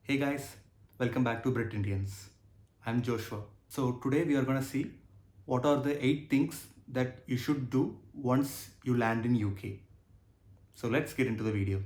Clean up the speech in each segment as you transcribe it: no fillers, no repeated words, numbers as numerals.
Hey guys, welcome back to Brit Indians. I'm Joshua. So today we are gonna see what are the 8 things that you should do once you land in UK. So let's get into the video.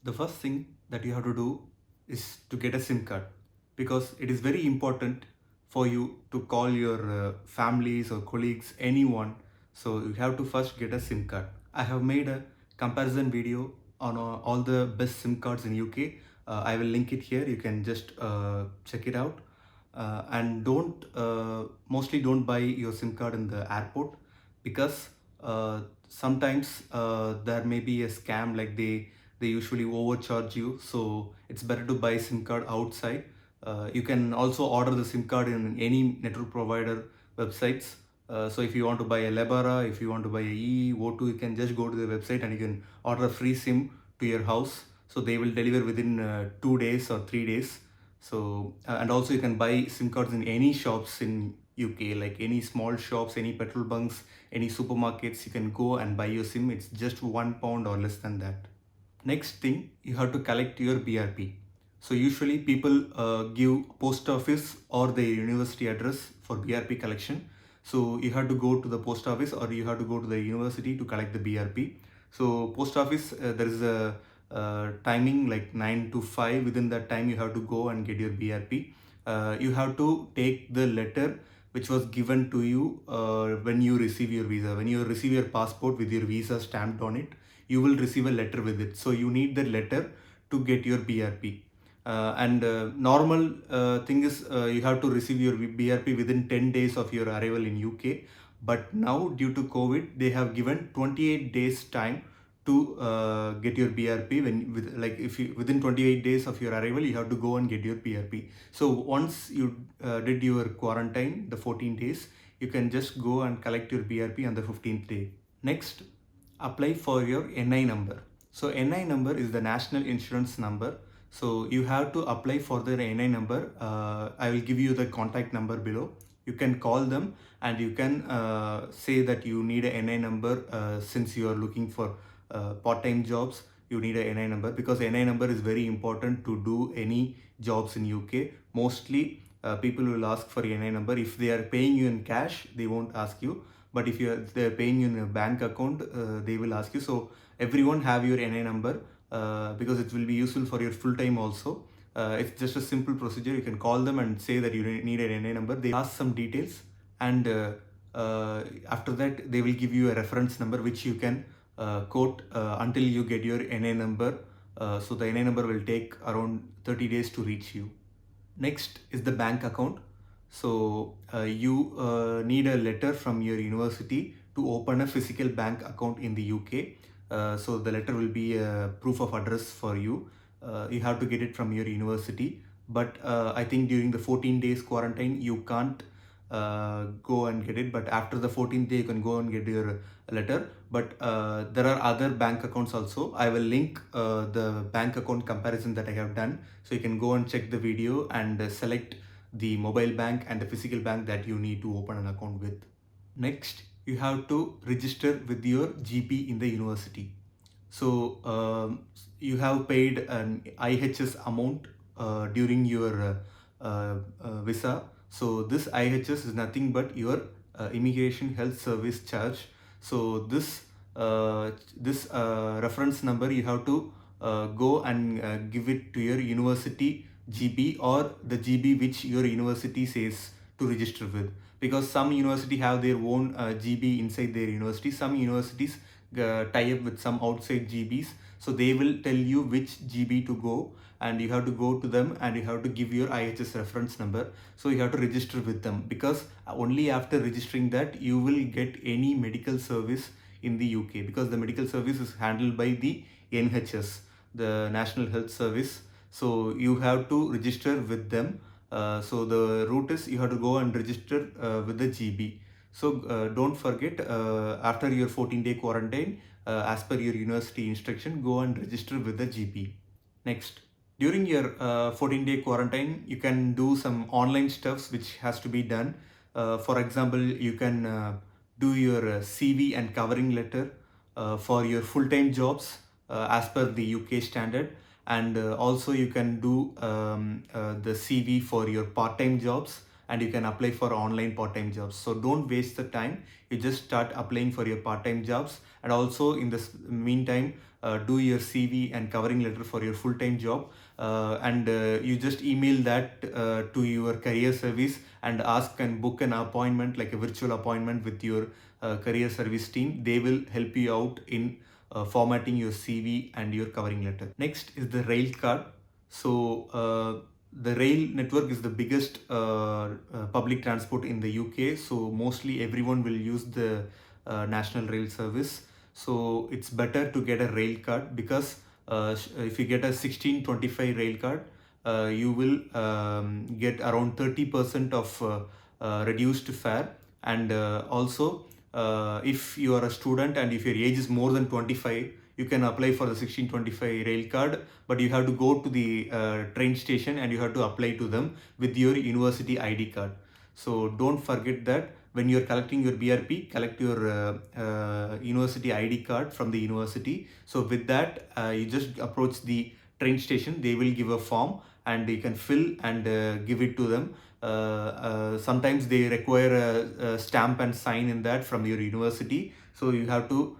The first thing that you have to do is to get a SIM card because it is very important for you to call your families or colleagues, anyone. So you have to first get a SIM card. I have made a comparison video on all the best SIM cards in UK. I will link it here. You can just check it out. And mostly don't buy your SIM card in the airport because sometimes there may be a scam, like they usually overcharge you, so it's better to buy SIM card outside. You can also order the SIM card in any network provider websites. So if you want to buy a Lebara, if you want to buy a EE, O2, you can just go to the website and you can order a free SIM to your house. So they will deliver within 2 days or 3 days. So and also you can buy SIM cards in any shops in UK, like any small shops, any petrol bunks, any supermarkets. You can go and buy your SIM. It's just £1 or less than that. Next thing, you have to collect your BRP. So usually people give post office or their university address for BRP collection. So you have to go to the post office or you have to go to the university to collect the BRP. So post office, there is a timing like 9 to 5. Within that time, you have to go and get your BRP. You have to take the letter which was given to you when you receive your visa. When you receive your passport with your visa stamped on it, you will receive a letter with it. So you need the letter to get your BRP. And normal thing is you have to receive your BRP within 10 days of your arrival in UK. But now due to COVID, they have given 28 days time to get your BRP. If you within 28 days of your arrival, you have to go and get your BRP. So once you did your quarantine, the 14 days, you can just go and collect your BRP on the 15th day. Next, apply for your NI number. So NI number is the national insurance number. So you have to apply for the NI number. I will give you the contact number below. You can call them and you can say that you need a NI number since you are looking for part-time jobs. You need a NI number because NI number is very important to do any jobs in UK. Mostly people will ask for NI number. If they are paying you in cash, they won't ask you. But if they're paying you in a bank account, they will ask you. So everyone have your NI number because it will be useful for your full time also. It's just a simple procedure. You can call them and say that you need an NI number. They ask some details, and after that they will give you a reference number which you can quote until you get your NI number. So the NI number will take around 30 days to reach you. Next is the bank account. So you need a letter from your university to open a physical bank account in the UK. So the letter will be a proof of address for you. You have to get it from your university. But I think during the 14 days quarantine, you can't go and get it. But after the 14th day, you can go and get your letter. But there are other bank accounts also. I will link the bank account comparison that I have done. So you can go and check the video and select the mobile bank and the physical bank that you need to open an account with. Next, you have to register with your GP in the university. So you have paid an IHS amount during your visa. So this IHS is nothing but your immigration health service charge. So this reference number you have to go and give it to your university GB or the GB which your university says to register with, because some university have their own GB inside their university. Some universities tie up with some outside GBs, so they will tell you which GB to go, and you have to go to them and you have to give your IHS reference number. So you have to register with them, because only after registering that you will get any medical service in the UK, because the medical service is handled by the NHS, the National Health Service. So you have to register with them. So the route is you have to go and register with the GB. So don't forget, after your 14-day quarantine, as per your university instruction, go and register with the GP. Next, during your 14-day quarantine, you can do some online stuffs which has to be done. For example, you can do your CV and covering letter for your full-time jobs as per the UK standard, and also you can do the CV for your part-time jobs, and you can apply for online part-time jobs. So don't waste the time, you just start applying for your part-time jobs, and also in this meantime do your CV and covering letter for your full-time job, and you just email that to your career service and ask and book an appointment, like a virtual appointment with your career service team. They will help you out in formatting your CV and your covering letter. Next is the rail card. So the rail network is the biggest public transport in the UK. So mostly everyone will use the national rail service. So it's better to get a rail card, because if you get a 1625 rail card, you will get around 30% of reduced fare, and also if you are a student and if your age is more than 25, you can apply for the 1625 rail card, but you have to go to the train station and you have to apply to them with your university ID card. So don't forget that when you're collecting your BRP, collect your university ID card from the university. So with that, you just approach the train station, they will give a form and you can fill and give it to them. Sometimes they require a stamp and sign in that from your university. So you have to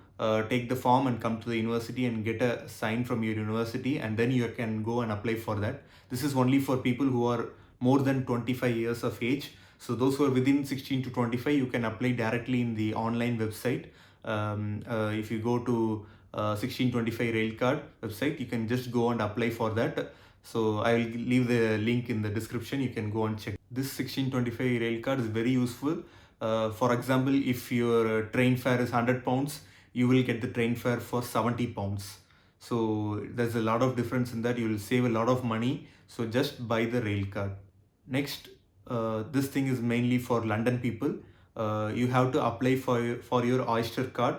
take the form and come to the university and get a sign from your university, and then you can go and apply for that. This is only for people who are more than 25 years of age. So those who are within 16 to 25, you can apply directly in the online website. If you go to 1625 rail card website, you can just go and apply for that. So I will leave the link in the description. You can go and check. This 1625 rail card is very useful. For example, if your train fare is £100, you will get the train fare for £70. So there's a lot of difference in that. You will save a lot of money. So just buy the rail card. Next, this thing is mainly for London people. You have to apply for your Oyster card.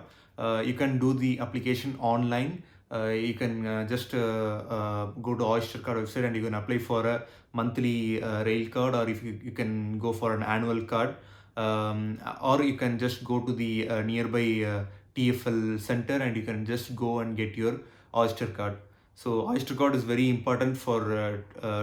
You can do the application online. You can just go to Oyster card website and you can apply for a monthly rail card, or if you can go for an annual card, or you can just go to the nearby TFL center and you can just go and get your Oyster card. So Oyster card is very important for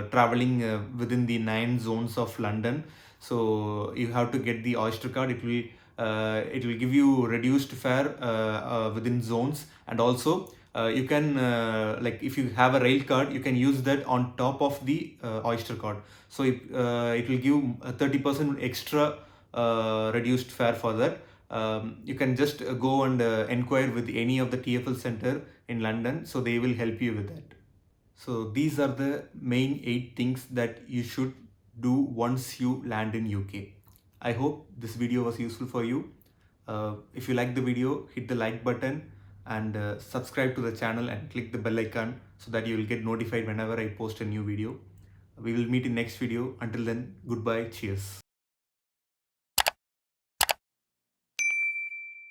traveling within the 9 zones of London. So you have to get the Oyster card. It will give you reduced fare within zones, and also you can like if you have a rail card, you can use that on top of the Oyster card. So it will give a 30% extra reduced fare for that. You can just go and inquire with any of the TFL center in London, so they will help you with that. So these are the main 8 things that you should do once you land in UK. I hope this video was useful for you. If you like the video, hit the like button and subscribe to the channel and click the bell icon so that you will get notified whenever I post a new video. We will meet in next video. Until then, goodbye, cheers.